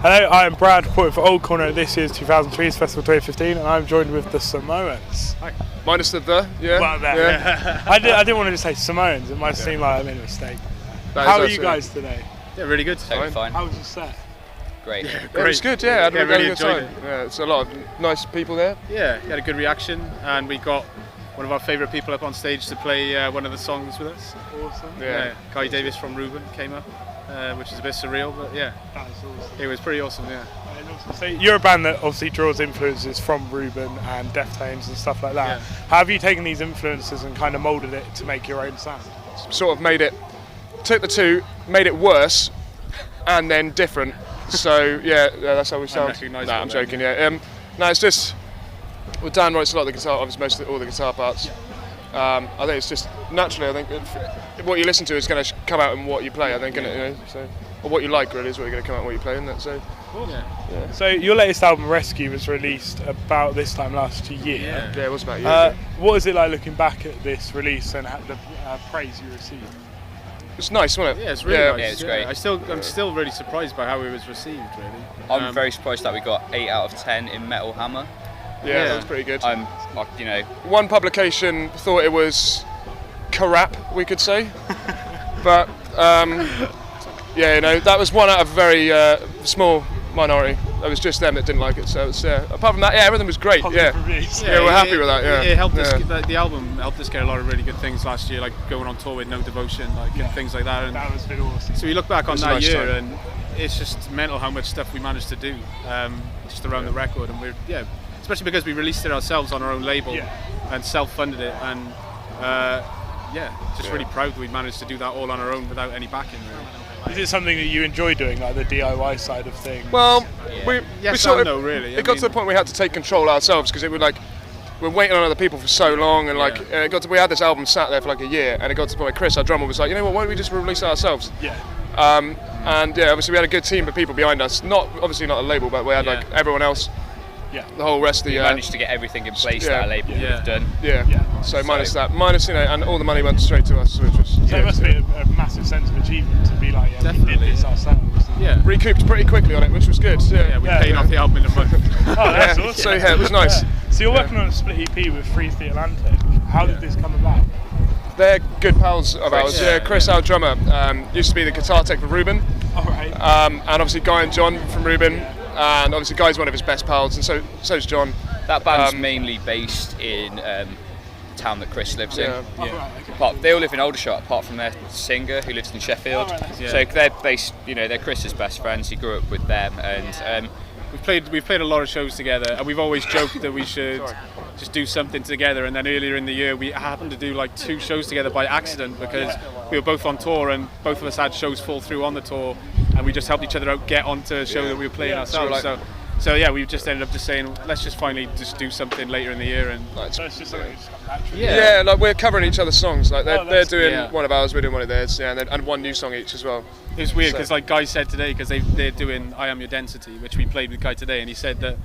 Hello, I am Brad, reporting for Old Corner at this year's 2003's Festival 2015, and I'm joined with the Samoans. Hi. Minus yeah. Well, yeah. I didn't want to just say Samoans, it might seem like I made a mistake. How are you guys today? Yeah, really good. Fine. How was your set? Great. Yeah, great. It was good, yeah. I had a really good time. Yeah, it's a lot of nice people there. Yeah, we had a good reaction, and we got one of our favourite people up on stage to play one of the songs with us. Awesome. Yeah. Guy Davis from Reuben came up, which is a bit surreal, but yeah. That was awesome. It was pretty awesome, yeah. So you're a band that obviously draws influences from Reuben and Deftones and stuff like that. Yeah. How have you taken these influences and kind of moulded it to make your own sound? Sort of took the two, made it worse, and then different. So yeah, that's how we sound. Unrecognisable. I'm joking. Yeah. No, it's just. Well, Dan writes a lot of the guitar, obviously most of all the guitar parts. I think it's just naturally. I think what you listen to is going to come out in what you play. I think, so or what you like really is what you're going to come out in what you play, isn't it? So. Cool. Yeah. So your latest album, Rescue, was released about this time last year. Yeah, it was about a year. What is it like looking back at this release and the praise you received? It's nice, wasn't it? Yeah, it's really nice. Yeah, it's great. I'm still really surprised by how it was received, really. I'm very surprised that we got 8 out of 10 in Metal Hammer. Yeah, that was pretty good. One publication thought it was crap, we could say, but that was one out of a very small minority. It was just them that didn't like it. So it's, apart from that, everything was great. We're happy with that. Yeah, it helped us. The album helped us get a lot of really good things last year, like going on tour with No Devotion, and things like that. And that was been awesome. So we look back on that year, and it's just mental how much stuff we managed to do, just around the record, and especially because we released it ourselves on our own label and self-funded it, and really proud that we managed to do that all on our own without any backing. Really. Is it something that you enjoy doing, like the DIY side of things? Well, we sort of really. It got to the point we had to take control ourselves because it was like we're waiting on other people for so long, and we had this album sat there for like a year, and it got to the point where Chris, our drummer, was like, you know what, why don't we just release it ourselves? Yeah. Obviously we had a good team of people behind us. Obviously not a label, but we had like everyone else. Yeah. The whole rest of the. We managed to get everything in place that our label would have done. Yeah. So minus and all the money went straight to us, which was. So it must be a massive sense of achievement to be like, we did this ourselves. Yeah. Recouped pretty quickly on it, which was good. Yeah, we paid off the album in a month. Oh, that's awesome. So it was nice. So you're working on a split EP with Freeze the Atlantic. How did this come about? They're good pals of ours. Chris, our drummer, used to be the guitar tech for Reuben. All right. And obviously Guy and John from Reuben. And obviously Guy's one of his best pals, and so's John. That band's mainly based in the town that Chris lives in. Okay. They all live in Aldershot, apart from their singer who lives in Sheffield. So they're based, they're Chris's best friends. He grew up with them, and we've played a lot of shows together, and we've always joked that we should just do something together. And then earlier in the year, we happened to do like 2 shows together by accident because we were both on tour, and both of us had shows fall through on the tour, and we just helped each other out get onto a show that we were playing ourselves. So we just ended up just saying, let's just finally just do something later in the year, and so it's just something that just comes naturally. Yeah, like we're covering each other's songs. Like they're doing one of ours, we're doing one of theirs, and one new song each as well. It was weird because like Guy said today, because they're doing I Am Your Density, which we played with Guy today, and he said that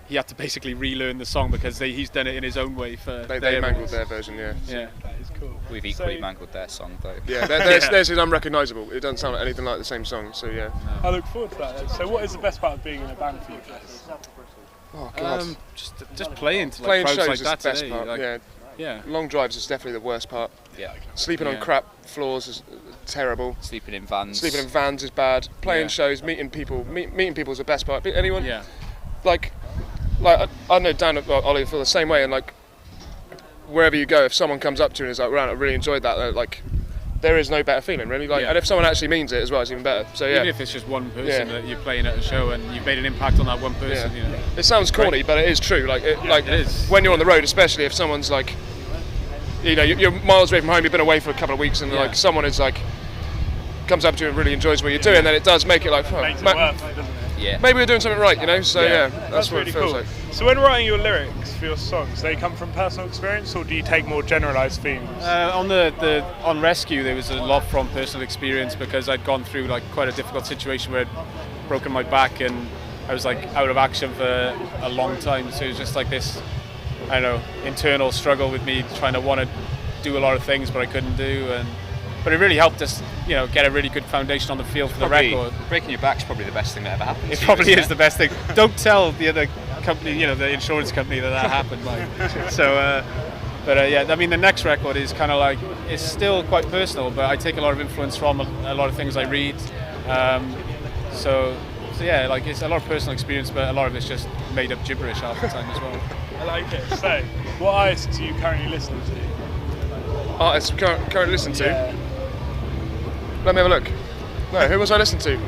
he had to basically relearn the song because he's done it in his own way for. They mangled their version, Yeah. That is cool. We've equally mangled their song though. Yeah, theirs is unrecognisable. It doesn't sound like anything like the same song. So yeah. I look forward to that. So what is the best part of being in a band for you guys? Oh God. Just playing to playing crowds shows like is that the best today. part. Yeah. Long drives is definitely the worst part. Yeah. Sleeping on crap floors is terrible. Sleeping in vans. Sleeping in vans is bad. Playing shows, meeting people. Meeting people is the best part. Anyone? Yeah. Like I know Dan and Ollie feel the same way, and like wherever you go, if someone comes up to you and is like, "Right, I really enjoyed that," like there is no better feeling, really. Like, and if someone actually means it as well, it's even better. So even if it's just one person that you're playing at a show and you've made an impact on that one person. It sounds corny, but it is true. Like it is. When you're on the road, especially if someone's like, you're miles away from home, you've been away for a couple of weeks, and like someone is like comes up to you and really enjoys what you're doing, then it does make it like, makes it worth it, doesn't it? Yeah. Maybe we're doing something right, So that's what really it feels cool. like. So when writing your lyrics for your songs, do they come from personal experience, or do you take more generalised themes? On Rescue, there was a lot from personal experience because I'd gone through like quite a difficult situation where I'd broken my back and I was like out of action for a long time. So it was just like this, internal struggle with me trying to want to do a lot of things, but I couldn't do, and but it really helped us, get a really good foundation on the field for the record. Breaking your back's probably the best thing that ever happened. It probably is the best thing. Don't tell the other company, the insurance company that happened. So, yeah, I mean, the next record is kind of like, it's still quite personal, but I take a lot of influence from a lot of things I read. So yeah, like it's a lot of personal experience, but a lot of it's just made up gibberish half the time as well. I like it. So, what artists are you currently listening to? Artists currently listen to? Yeah. Let me have a look. No, who was I listening to?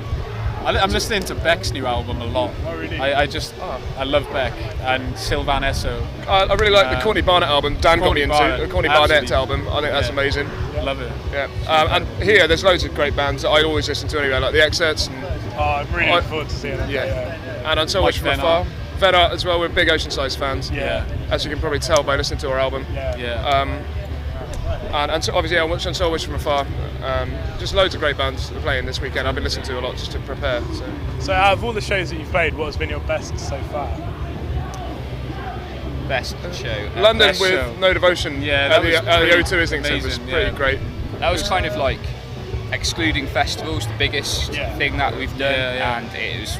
I'm listening to Beck's new album a lot. Oh, really? I love Beck and Sylvan Esso. I really like the Courtney Barnett album. Dan got me into the Courtney Barnett album. I think that's amazing. Love it. Yeah. And here, there's loads of great bands that I always listen to anyway, like the Excerpts. And I'm really looking forward to seeing it. Yeah. And Until Wish From Afar. Ven Art as well. We're big Oceanside fans. Yeah. As you can probably tell by listening to our album. Yeah. And so obviously, I watched Until Wish From Afar. Just loads of great bands that are playing this weekend. I've been listening to a lot just to prepare. So out of all the shows that you've played, what has been your best so far? Best show. London best with show. No Devotion. Yeah, at that the was O2 Islington was pretty great. That was kind of like, excluding festivals, the biggest thing that we've done, and it was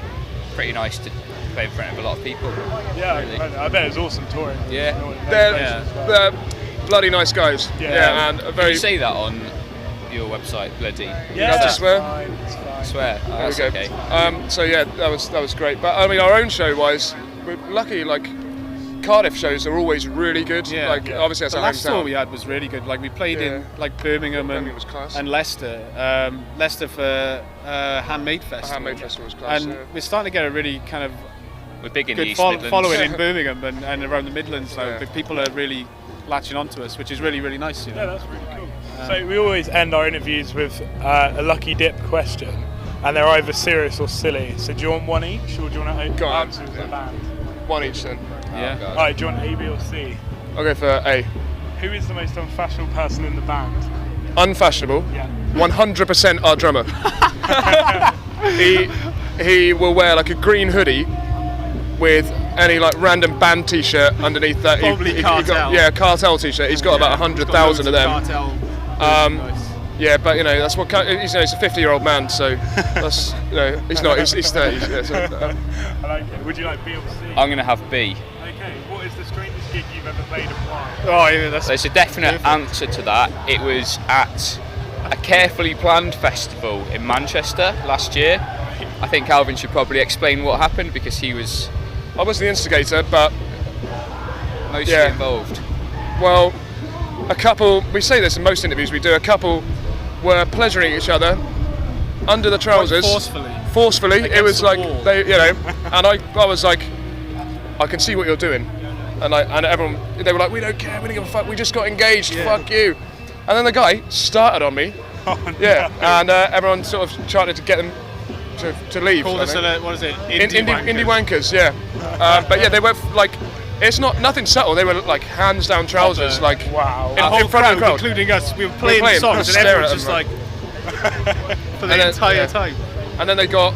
pretty nice to play in front of a lot of people. Yeah, really. I bet it was awesome touring. Yeah. They're bloody nice guys. Yeah. And Can very. you say that on your website, bloody? Yeah, to swear? It's fine. Swear. Oh, There we that's go. okay. So yeah, that was great. But I mean, our own show-wise, we're lucky. Like Cardiff shows are always really good. Obviously that's the our last tour hometown. we had was really good. Like we played in like Birmingham was class. and Leicester. Leicester for Handmade Festival. Handmade Festival was class. And we're starting to get a really kind of We're big in the good East Midlands. following in Birmingham and around the Midlands. So Yeah. the people are really latching onto us, which is really, really nice. Yeah, that's really cool. So we always end our interviews with a lucky dip question, and they're either serious or silly. So do you want one each, or do you want to Go on. answer as a band? One each then. Yeah. God. Alright, do you want A, B or C? I'll go for A. Who is the most unfashionable person in the band? Unfashionable. Yeah. 100% our drummer. he will wear like a green hoodie with any like random band t-shirt underneath that. Probably Cartel. Yeah, Cartel t-shirt. He's got about 100,000 of them. Cartel. Nice. Yeah, but that's what he's a 50-year-old man, so that's he's not. He's 30. Yeah, so, I like it. Would you like B or C? I'm going to have B. Okay, what is the strangest gig you've ever played and why? Oh yeah, that's There's a definite answer to that. It was at a carefully planned festival in Manchester last year. I think Alvin should probably explain what happened because he was I was the instigator, but mostly involved. well, a couple. We say this in most interviews we do. A couple were pleasuring each other under the trousers. Forcefully. It Against was the like wall. and I was like, I can see what you're doing, and everyone they were like, we don't care, we don't give a fuck, we just got engaged, fuck you. And then the guy started on me, and everyone sort of tried to get them to leave. called I us think. what is it? Indie wankers, yeah. But yeah, they were like, it's nothing subtle. They were like hands down trousers, like Wow. in front of the crowd, including us. We were playing playing, songs and staring everyone's at just them, like for the And then- entire time. and then they got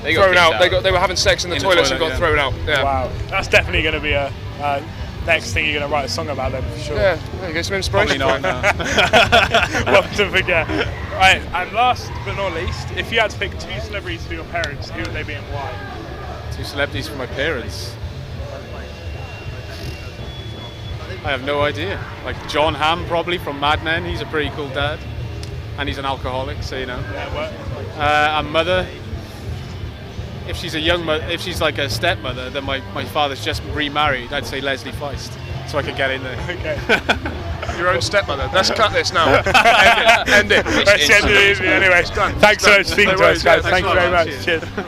They thrown kicked out. They were having sex in the In the toilets and toilet, got thrown out. Yeah. Wow. That's definitely going to be a next thing you're going to write a song about then for sure. Yeah, there you go, some inspiration. Probably not. No. What to forget. Right, and last but not least, if you had to pick two celebrities for your parents, who would they be and why? Two celebrities for my parents. I have no idea. Like John Hamm, probably from Mad Men. He's a pretty cool dad, and he's an alcoholic, so Yeah, what? And mother. If she's a young mother, if she's like a stepmother, then my father's just remarried. I'd say Leslie Feist, so I could get in there. Okay. Your own stepmother. Let's cut this now. End it. Let's end it. Anyway, thanks so much for speaking to us, guys. Thanks Thank a you lot, very man. much. Cheers. Cheers.